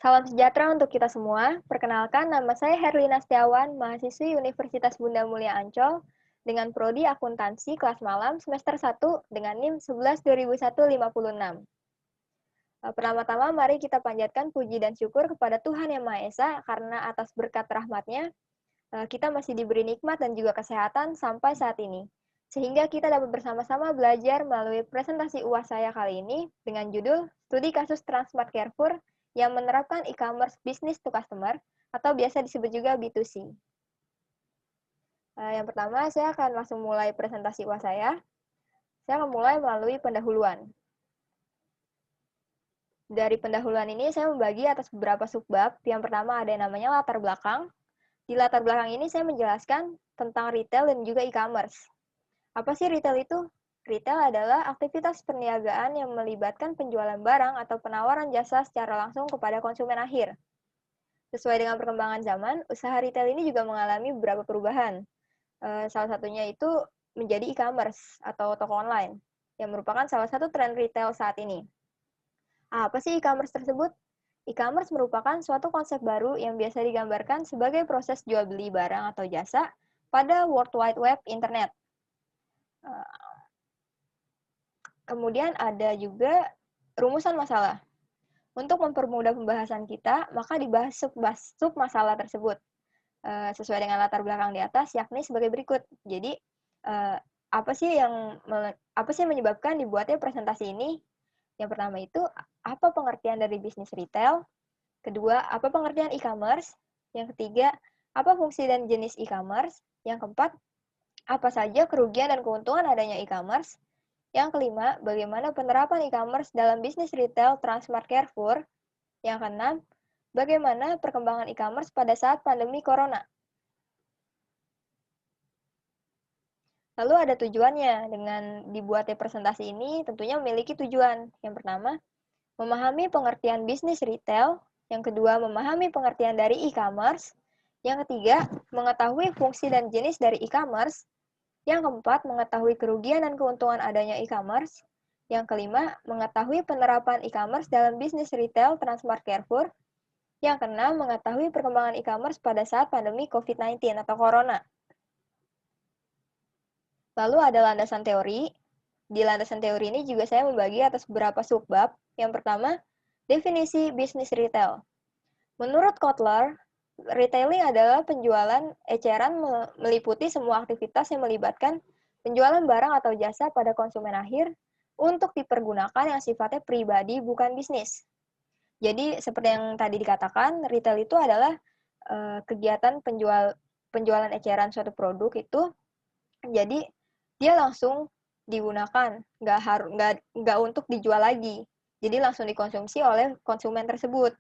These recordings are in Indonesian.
Salam sejahtera untuk kita semua. Perkenalkan, nama saya Herlina Setiawan, mahasiswi Universitas Bunda Mulia Ancol, dengan Prodi Akuntansi kelas malam semester 1 dengan NIM 11/2001-56. Pertama-tama, mari kita panjatkan puji dan syukur kepada Tuhan Yang Maha Esa, karena atas berkat rahmat-Nya, kita masih diberi nikmat dan juga kesehatan sampai saat ini. Sehingga kita dapat bersama-sama belajar melalui presentasi UAS saya kali ini dengan judul Studi Kasus Transmart Carrefour yang menerapkan e-commerce business to customer atau biasa disebut juga B2C. Yang pertama, saya akan langsung mulai presentasi UAS saya. Saya akan mulai melalui pendahuluan. Dari pendahuluan ini, saya membagi atas beberapa subbab. Yang pertama ada yang namanya latar belakang. Di latar belakang ini saya menjelaskan tentang retail dan juga e-commerce. Apa sih retail itu? Retail adalah aktivitas perniagaan yang melibatkan penjualan barang atau penawaran jasa secara langsung kepada konsumen akhir. Sesuai dengan perkembangan zaman, usaha retail ini juga mengalami beberapa perubahan. Salah satunya itu menjadi e-commerce atau toko online, yang merupakan salah satu tren retail saat ini. Apa sih e-commerce tersebut? E-commerce merupakan suatu konsep baru yang biasa digambarkan sebagai proses jual beli barang atau jasa pada World Wide Web Internet. Kemudian ada juga rumusan masalah. Untuk mempermudah pembahasan kita, maka dibahas sub masalah tersebut sesuai dengan latar belakang di atas, yakni sebagai berikut. Jadi apa sih yang menyebabkan dibuatnya presentasi ini? Yang pertama itu apa pengertian dari bisnis retail? Kedua, apa pengertian e-commerce? Yang ketiga, apa fungsi dan jenis e-commerce? Yang keempat, apa saja kerugian dan keuntungan adanya e-commerce? Yang kelima, bagaimana penerapan e-commerce dalam bisnis retail Transmart Carrefour? Yang keenam, bagaimana perkembangan e-commerce pada saat pandemi corona? Lalu ada tujuannya. Dengan dibuatnya presentasi ini tentunya memiliki tujuan. Yang pertama, memahami pengertian bisnis retail. Yang kedua, memahami pengertian dari e-commerce. Yang ketiga, mengetahui fungsi dan jenis dari e-commerce. Yang keempat, mengetahui kerugian dan keuntungan adanya e-commerce. Yang kelima, mengetahui penerapan e-commerce dalam bisnis retail Transmart Carrefour. Yang keenam, mengetahui perkembangan e-commerce pada saat pandemi COVID-19 atau corona. Lalu ada landasan teori. Di landasan teori ini juga saya membagi atas beberapa subbab. Yang pertama, definisi bisnis retail. Menurut Kotler, retailing adalah penjualan eceran meliputi semua aktivitas yang melibatkan penjualan barang atau jasa pada konsumen akhir untuk dipergunakan yang sifatnya pribadi bukan bisnis. Jadi seperti yang tadi dikatakan, retail itu adalah kegiatan penjualan eceran suatu produk itu, jadi dia langsung digunakan, nggak untuk dijual lagi. Jadi langsung dikonsumsi oleh konsumen tersebut.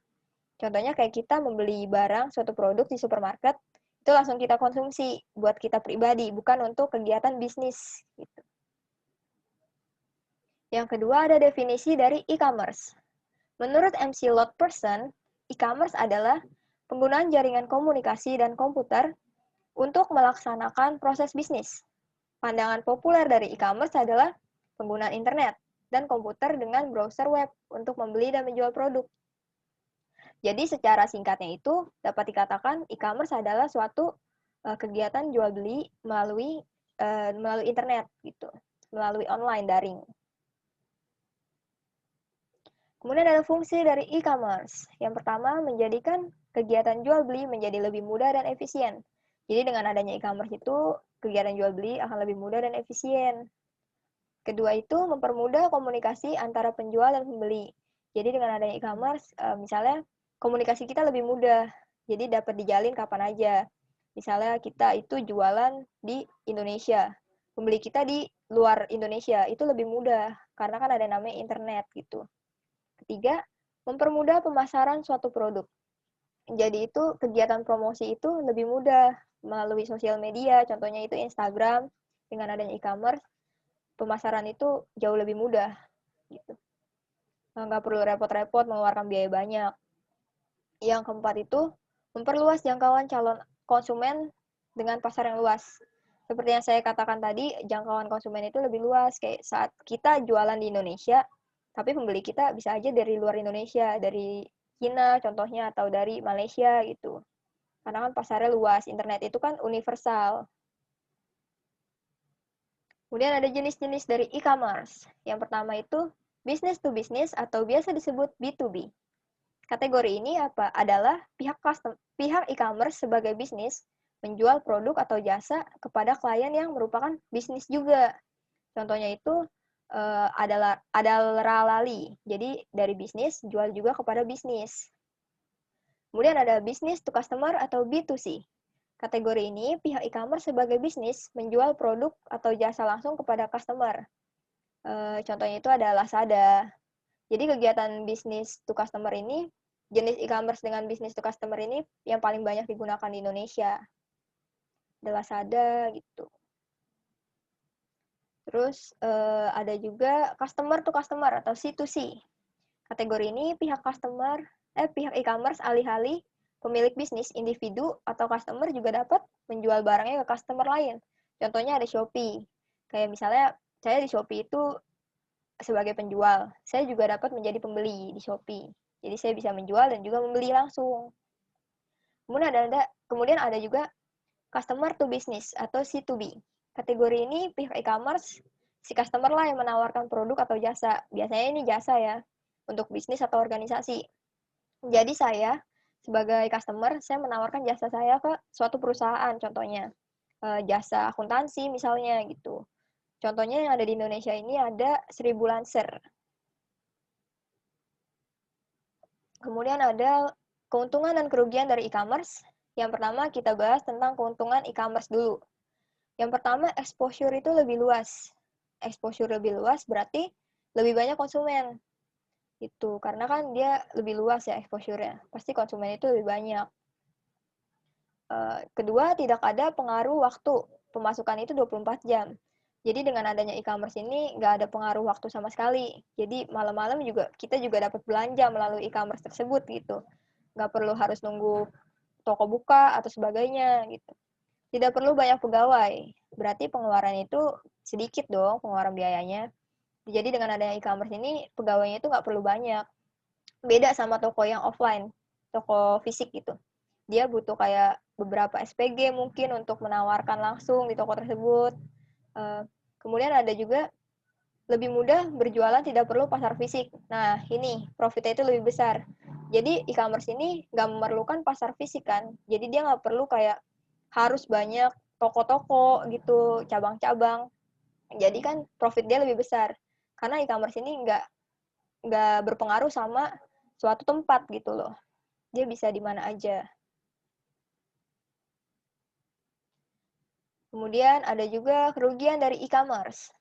Contohnya kayak kita membeli barang, suatu produk di supermarket, itu langsung kita konsumsi buat kita pribadi, bukan untuk kegiatan bisnis. Gitu. Yang kedua ada definisi dari e-commerce. Menurut MC Lotperson, e-commerce adalah penggunaan jaringan komunikasi dan komputer untuk melaksanakan proses bisnis. Pandangan populer dari e-commerce adalah penggunaan internet dan komputer dengan browser web untuk membeli dan menjual produk. Jadi secara singkatnya itu dapat dikatakan e-commerce adalah suatu kegiatan jual beli melalui internet gitu, melalui online daring. Kemudian ada fungsi dari e-commerce. Yang pertama, menjadikan kegiatan jual beli menjadi lebih mudah dan efisien. Jadi dengan adanya e-commerce itu kegiatan jual beli akan lebih mudah dan efisien. Kedua itu mempermudah komunikasi antara penjual dan pembeli. Jadi dengan adanya e-commerce, misalnya komunikasi kita lebih mudah, jadi dapat dijalin kapan aja. Misalnya kita itu jualan di Indonesia, pembeli kita di luar Indonesia, itu lebih mudah, karena kan ada namanya internet gitu. Ketiga, mempermudah pemasaran suatu produk. Jadi itu kegiatan promosi itu lebih mudah melalui sosial media, contohnya itu Instagram, dengan adanya e-commerce, pemasaran itu jauh lebih mudah. Gitu. Nggak perlu repot-repot mengeluarkan biaya banyak. Yang keempat itu memperluas jangkauan calon konsumen dengan pasar yang luas. Seperti yang saya katakan tadi, jangkauan konsumen itu lebih luas. Kayak saat kita jualan di Indonesia, tapi pembeli kita bisa aja dari luar Indonesia, dari Cina contohnya atau dari Malaysia gitu. Karena kan pasarnya luas, internet itu kan universal. Kemudian ada jenis-jenis dari e-commerce. Yang pertama itu business to business atau biasa disebut B2B. Kategori ini adalah pihak e-commerce sebagai bisnis menjual produk atau jasa kepada klien yang merupakan bisnis juga. Contohnya itu adalah lali. Jadi dari bisnis jual juga kepada bisnis. Kemudian ada business to customer atau B2C. Kategori ini pihak e-commerce sebagai bisnis menjual produk atau jasa langsung kepada customer. Contohnya itu ada Lazada. Jadi kegiatan bisnis to customer ini, jenis e-commerce dengan bisnis to customer ini yang paling banyak digunakan di Indonesia. Ada Lazada gitu. Terus ada juga customer to customer atau C2C. Kategori ini pihak e-commerce alih-alih pemilik bisnis individu atau customer juga dapat menjual barangnya ke customer lain. Contohnya ada Shopee. Kayak misalnya saya di Shopee itu sebagai penjual, saya juga dapat menjadi pembeli di Shopee. Jadi saya bisa menjual dan juga membeli langsung. Kemudian ada juga customer to business atau C2B. Kategori ini pihak e-commerce, si customer lah yang menawarkan produk atau jasa. Biasanya ini jasa ya, untuk bisnis atau organisasi. Jadi saya sebagai customer, saya menawarkan jasa saya ke suatu perusahaan, contohnya jasa akuntansi misalnya gitu. Contohnya yang ada di Indonesia ini ada Seribu Lancer. Kemudian ada keuntungan dan kerugian dari e-commerce. Yang pertama kita bahas tentang keuntungan e-commerce dulu. Yang pertama exposure itu lebih luas. Exposure lebih luas berarti lebih banyak konsumen. Itu karena kan dia lebih luas ya exposure-nya. Pasti konsumen itu lebih banyak. Kedua, tidak ada pengaruh waktu. Pemasukan itu 24 jam. Jadi dengan adanya e-commerce ini nggak ada pengaruh waktu sama sekali. Jadi malam-malam kita juga dapat belanja melalui e-commerce tersebut gitu. Nggak perlu harus nunggu toko buka atau sebagainya gitu. Tidak perlu banyak pegawai. Berarti pengeluaran itu sedikit dong pengeluaran biayanya. Jadi dengan adanya e-commerce ini pegawainya itu nggak perlu banyak. Beda sama toko yang offline, toko fisik gitu. Dia butuh kayak beberapa SPG mungkin untuk menawarkan langsung di toko tersebut. Kemudian ada juga lebih mudah berjualan tidak perlu pasar fisik. Nah, ini profitnya itu lebih besar. Jadi e-commerce ini nggak memerlukan pasar fisik kan. Jadi dia nggak perlu kayak harus banyak toko-toko gitu, cabang-cabang. Jadi kan profit dia lebih besar. Karena e-commerce ini nggak berpengaruh sama suatu tempat gitu loh. Dia bisa di mana aja. Kemudian ada juga kerugian dari e-commerce.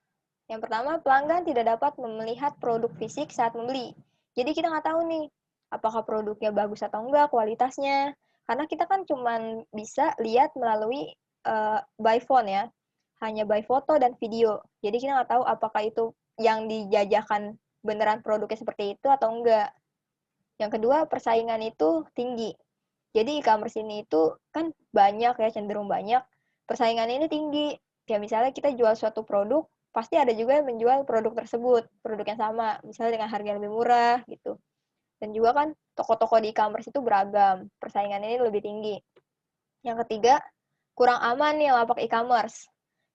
Yang pertama, pelanggan tidak dapat melihat produk fisik saat membeli. Jadi kita nggak tahu nih, apakah produknya bagus atau enggak, kualitasnya. Karena kita kan cuma bisa lihat melalui by phone ya. Hanya by foto dan video. Jadi kita nggak tahu apakah itu yang dijajakan beneran produknya seperti itu atau enggak. Yang kedua, persaingan itu tinggi. Jadi e-commerce ini itu kan banyak ya, cenderung banyak. Persaingan ini tinggi. Ya misalnya kita jual suatu produk, pasti ada juga yang menjual produk tersebut, produk yang sama, misalnya dengan harga yang lebih murah gitu. Dan juga kan toko-toko di e-commerce itu beragam, persaingan ini lebih tinggi. Yang ketiga, kurang aman nih lapak e-commerce.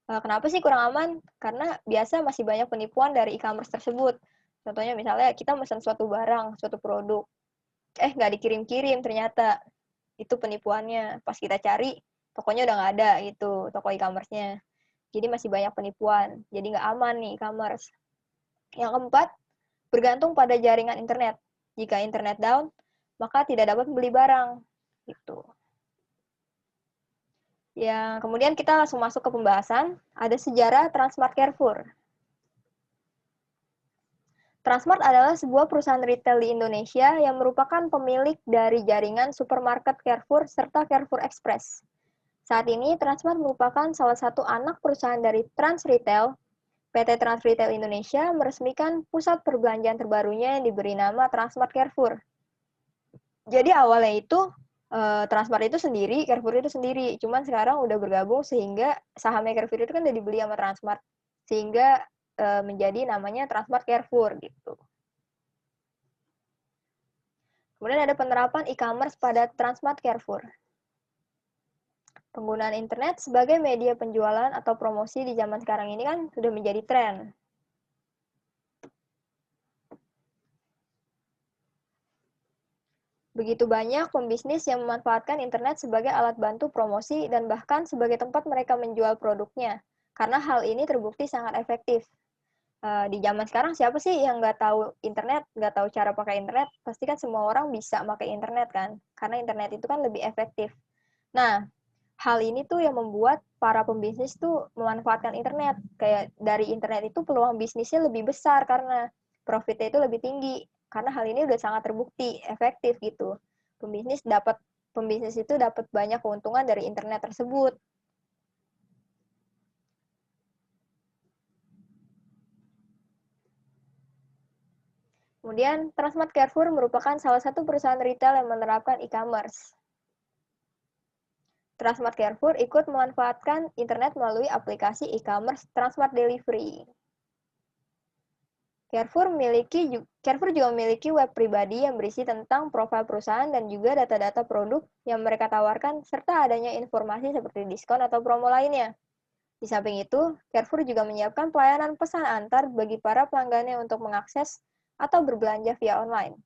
Kenapa sih kurang aman? Karena biasa masih banyak penipuan dari e-commerce tersebut. Contohnya misalnya kita pesan suatu barang, suatu produk, nggak dikirim-kirim ternyata. Itu penipuannya. Pas kita cari, tokonya udah nggak ada gitu, toko e-commerce-nya. Jadi masih banyak penipuan. Jadi nggak aman nih e-commerce. Yang keempat, bergantung pada jaringan internet. Jika internet down, maka tidak dapat membeli barang. Gitu. Yang kemudian kita langsung masuk ke pembahasan. Ada sejarah Transmart Carrefour. Transmart adalah sebuah perusahaan retail di Indonesia yang merupakan pemilik dari jaringan supermarket Carrefour serta Carrefour Express. Saat ini, Transmart merupakan salah satu anak perusahaan dari Trans Retail. PT Trans Retail Indonesia meresmikan pusat perbelanjaan terbarunya yang diberi nama Transmart Carrefour. Jadi awalnya itu Transmart itu sendiri, Carrefour itu sendiri. Cuman sekarang udah bergabung sehingga sahamnya Carrefour itu kan udah dibeli sama Transmart. Sehingga menjadi namanya Transmart Carrefour gitu. Kemudian ada penerapan e-commerce pada Transmart Carrefour. Penggunaan internet sebagai media penjualan atau promosi di zaman sekarang ini kan sudah menjadi tren. Begitu banyak pembisnis yang memanfaatkan internet sebagai alat bantu promosi dan bahkan sebagai tempat mereka menjual produknya. Karena hal ini terbukti sangat efektif. Di zaman sekarang siapa sih yang nggak tahu internet, nggak tahu cara pakai internet? Pasti kan semua orang bisa pakai internet kan, karena internet itu kan lebih efektif. Nah, hal ini tuh yang membuat para pembisnis tuh memanfaatkan internet. Kayak dari internet itu peluang bisnisnya lebih besar karena profitnya itu lebih tinggi. Karena hal ini udah sangat terbukti efektif gitu. Pembisnis itu dapat banyak keuntungan dari internet tersebut. Kemudian, Transmart Carrefour merupakan salah satu perusahaan retail yang menerapkan e-commerce. Transmart Carrefour ikut memanfaatkan internet melalui aplikasi e-commerce Transmart Delivery. Carrefour juga memiliki web pribadi yang berisi tentang profil perusahaan dan juga data-data produk yang mereka tawarkan serta adanya informasi seperti diskon atau promo lainnya. Di samping itu, Carrefour juga menyiapkan pelayanan pesan antar bagi para pelanggannya untuk mengakses atau berbelanja via online.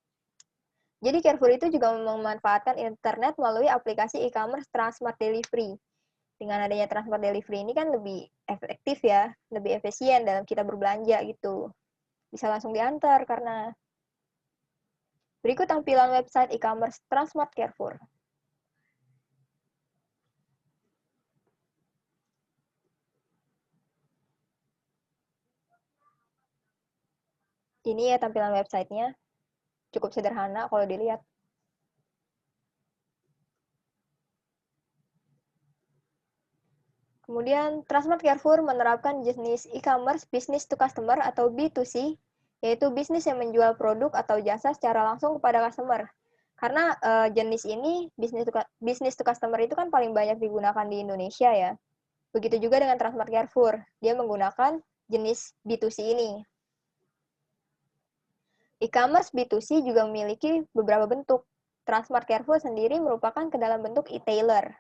Jadi Carrefour itu juga memanfaatkan internet melalui aplikasi e-commerce Transmart Delivery. Dengan adanya Transmart Delivery ini kan lebih efektif ya, lebih efisien dalam kita berbelanja gitu. Bisa langsung diantar karena berikut tampilan website e-commerce Transmart Carrefour. Ini ya tampilan websitenya, cukup sederhana kalau dilihat. Kemudian, Transmart Carrefour menerapkan jenis e-commerce business to customer atau B2C, yaitu bisnis yang menjual produk atau jasa secara langsung kepada customer. Karena jenis ini, business to customer itu kan paling banyak digunakan di Indonesia ya. Begitu juga dengan Transmart Carrefour, dia menggunakan jenis B2C ini. E-commerce B2C juga memiliki beberapa bentuk. Transmart Carrefour sendiri merupakan ke dalam bentuk e-tailer.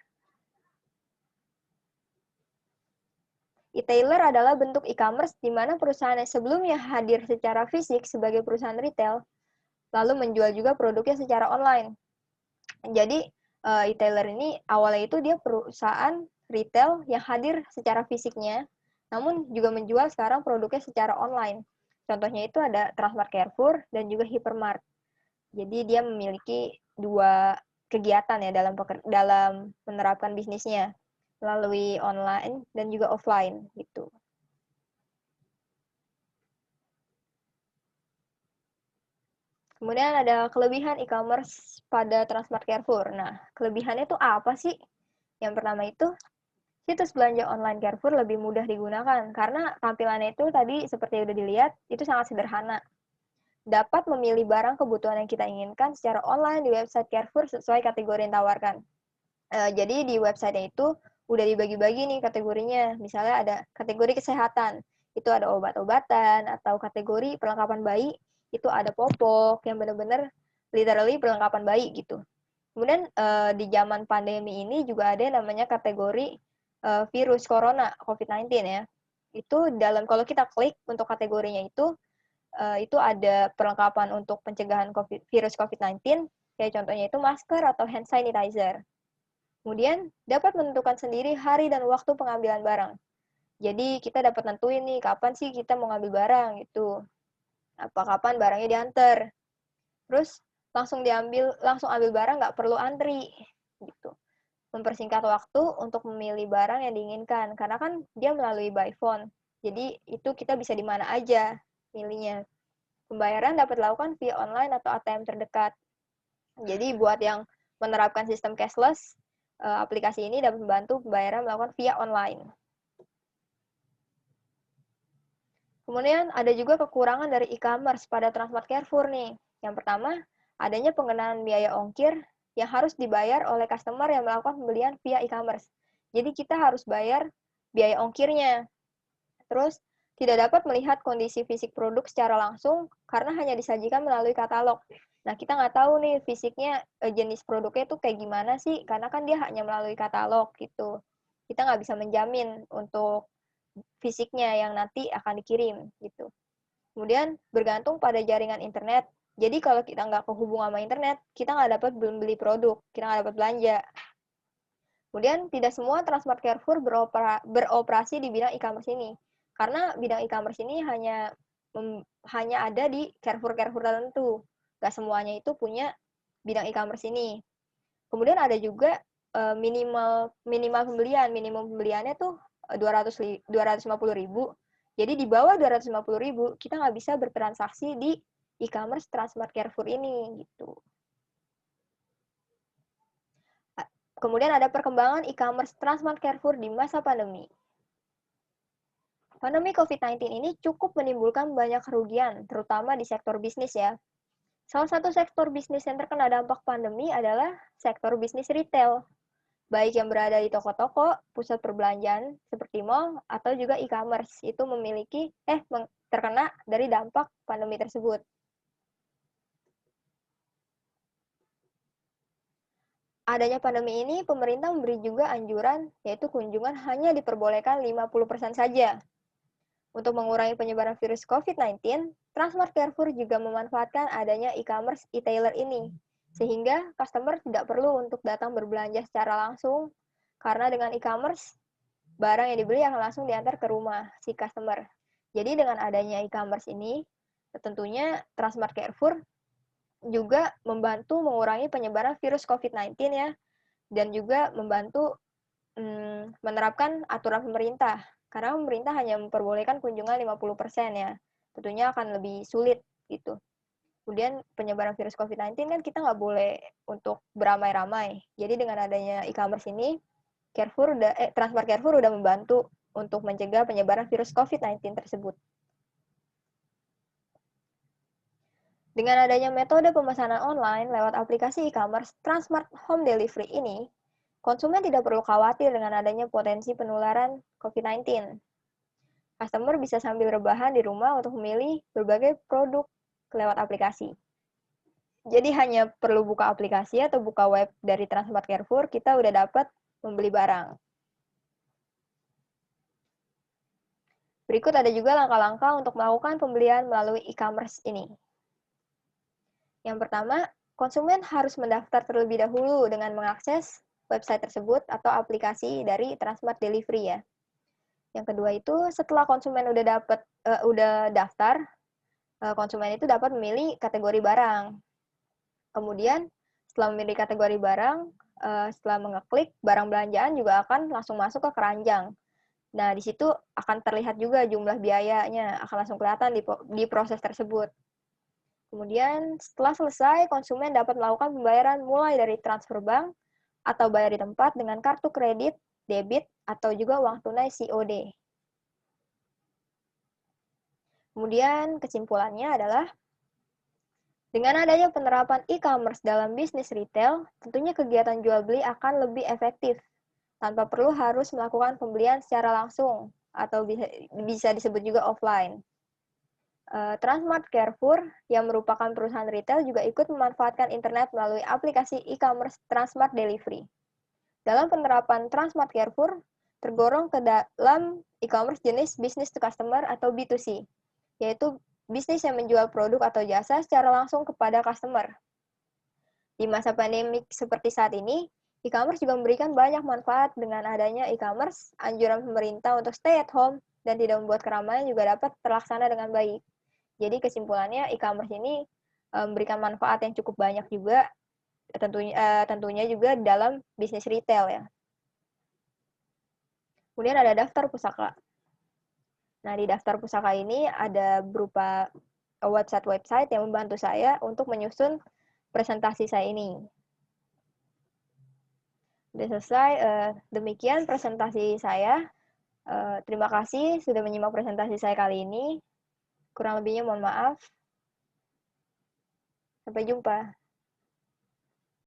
E-tailer adalah bentuk e-commerce di mana perusahaan yang sebelumnya hadir secara fisik sebagai perusahaan retail, lalu menjual juga produknya secara online. Jadi, e-tailer ini awalnya itu dia perusahaan retail yang hadir secara fisiknya, namun juga menjual sekarang produknya secara online. Contohnya itu ada Transmart Carrefour dan juga Hypermart. Jadi dia memiliki dua kegiatan ya dalam menerapkan bisnisnya melalui online dan juga offline gitu. Kemudian ada kelebihan e-commerce pada Transmart Carrefour. Nah, kelebihannya itu apa sih? Yang pertama itu, situs belanja online Carrefour lebih mudah digunakan karena tampilannya itu tadi seperti udah dilihat, itu sangat sederhana. Dapat memilih barang kebutuhan yang kita inginkan secara online di website Carrefour sesuai kategori yang ditawarkan. Jadi di website-nya itu udah dibagi-bagi nih kategorinya. Misalnya ada kategori kesehatan, itu ada obat-obatan, atau kategori perlengkapan bayi, itu ada popok yang benar-benar literally perlengkapan bayi gitu. Kemudian di zaman pandemi ini juga ada yang namanya kategori virus corona COVID-19 ya. Itu kalau kita klik untuk kategorinya itu ada perlengkapan untuk pencegahan virus COVID-19, kayak contohnya itu masker atau hand sanitizer. Kemudian, dapat menentukan sendiri hari dan waktu pengambilan barang. Jadi, kita dapat nentuin nih, kapan sih kita mau ngambil barang, gitu. Kapan barangnya diantar. Terus, langsung ambil barang, nggak perlu antri, gitu. Mempersingkat waktu untuk memilih barang yang diinginkan, karena kan dia melalui by phone. Jadi, itu kita bisa di mana aja milihnya. Pembayaran dapat dilakukan via online atau ATM terdekat. Jadi, buat yang menerapkan sistem cashless, aplikasi ini dapat membantu pembayaran melakukan via online. Kemudian ada juga kekurangan dari e-commerce pada Transmart Carrefour nih. Yang pertama, adanya pengenaan biaya ongkir yang harus dibayar oleh customer yang melakukan pembelian via e-commerce. Jadi kita harus bayar biaya ongkirnya. Terus, tidak dapat melihat kondisi fisik produk secara langsung karena hanya disajikan melalui katalog. Nah, kita nggak tahu nih fisiknya jenis produknya tuh kayak gimana sih, karena kan dia hanya melalui katalog gitu. Kita nggak bisa menjamin untuk fisiknya yang nanti akan dikirim gitu. Kemudian bergantung pada jaringan internet. Jadi kalau kita nggak kehubung sama internet, kita nggak dapat beli produk, kita nggak dapat belanja. Kemudian tidak semua Transmart Carrefour beroperasi di bidang e-commerce ini. Karena bidang e-commerce ini hanya ada di Carrefour tertentu. Nggak semuanya itu punya bidang e-commerce ini. Kemudian ada juga minimal pembelian. Minimum pembeliannya tuh 250.000. Jadi di bawah 250.000 kita nggak bisa bertransaksi di e-commerce Transmart Carrefour ini gitu. Kemudian ada perkembangan e-commerce Transmart Carrefour di masa pandemi. Pandemi COVID-19 ini cukup menimbulkan banyak kerugian, terutama di sektor bisnis ya. Salah satu sektor bisnis yang terkena dampak pandemi adalah sektor bisnis retail, baik yang berada di toko-toko, pusat perbelanjaan seperti mall, atau juga e-commerce, itu terkena dari dampak pandemi tersebut. Adanya pandemi ini, pemerintah memberi juga anjuran, yaitu kunjungan hanya diperbolehkan 50% saja. Untuk mengurangi penyebaran virus COVID-19, Transmart Carrefour juga memanfaatkan adanya e-commerce e-tailer ini, sehingga customer tidak perlu untuk datang berbelanja secara langsung, karena dengan e-commerce, barang yang dibeli akan langsung diantar ke rumah si customer. Jadi dengan adanya e-commerce ini, tentunya Transmart Carrefour juga membantu mengurangi penyebaran virus COVID-19 ya, dan juga membantu menerapkan aturan pemerintah. Karena pemerintah hanya memperbolehkan kunjungan 50% ya. Tentunya akan lebih sulit gitu. Kemudian penyebaran virus COVID-19 kan kita nggak boleh untuk beramai-ramai. Jadi dengan adanya e-commerce ini, Transmart Carrefour udah membantu untuk mencegah penyebaran virus COVID-19 tersebut. Dengan adanya metode pemesanan online lewat aplikasi e-commerce Transmart Home Delivery ini, konsumen tidak perlu khawatir dengan adanya potensi penularan COVID-19. Customer bisa sambil rebahan di rumah untuk memilih berbagai produk lewat aplikasi. Jadi hanya perlu buka aplikasi atau buka web dari Transmart Carrefour, kita udah dapat membeli barang. Berikut ada juga langkah-langkah untuk melakukan pembelian melalui e-commerce ini. Yang pertama, konsumen harus mendaftar terlebih dahulu dengan mengakses website tersebut atau aplikasi dari Transmart Delivery ya. Yang kedua itu setelah konsumen udah daftar, konsumen itu dapat memilih kategori barang. Kemudian setelah memilih kategori barang, setelah mengeklik, barang belanjaan juga akan langsung masuk ke keranjang. Nah, di situ akan terlihat juga jumlah biayanya, akan langsung kelihatan di proses tersebut. Kemudian setelah selesai, konsumen dapat melakukan pembayaran mulai dari transfer bank atau bayar di tempat dengan kartu kredit, debit, atau juga uang tunai COD. Kemudian kesimpulannya adalah, dengan adanya penerapan e-commerce dalam bisnis retail, tentunya kegiatan jual beli akan lebih efektif, tanpa perlu harus melakukan pembelian secara langsung, atau bisa disebut juga offline. Transmart Carrefour, yang merupakan perusahaan retail, juga ikut memanfaatkan internet melalui aplikasi e-commerce Transmart Delivery. Dalam penerapan Transmart Carrefour, tergolong ke dalam e-commerce jenis business to customer atau B2C, yaitu bisnis yang menjual produk atau jasa secara langsung kepada customer. Di masa pandemik seperti saat ini, e-commerce juga memberikan banyak manfaat. Dengan adanya e-commerce, anjuran pemerintah untuk stay at home dan tidak membuat keramaian juga dapat terlaksana dengan baik. Jadi kesimpulannya e-commerce ini memberikan manfaat yang cukup banyak juga, tentunya juga dalam bisnis retail ya. Kemudian ada daftar pusaka. Nah, di daftar pusaka ini ada berupa website-website yang membantu saya untuk menyusun presentasi saya ini. Sudah selesai, demikian presentasi saya. Terima kasih sudah menyimak presentasi saya kali ini. Kurang lebihnya mohon maaf. Sampai jumpa.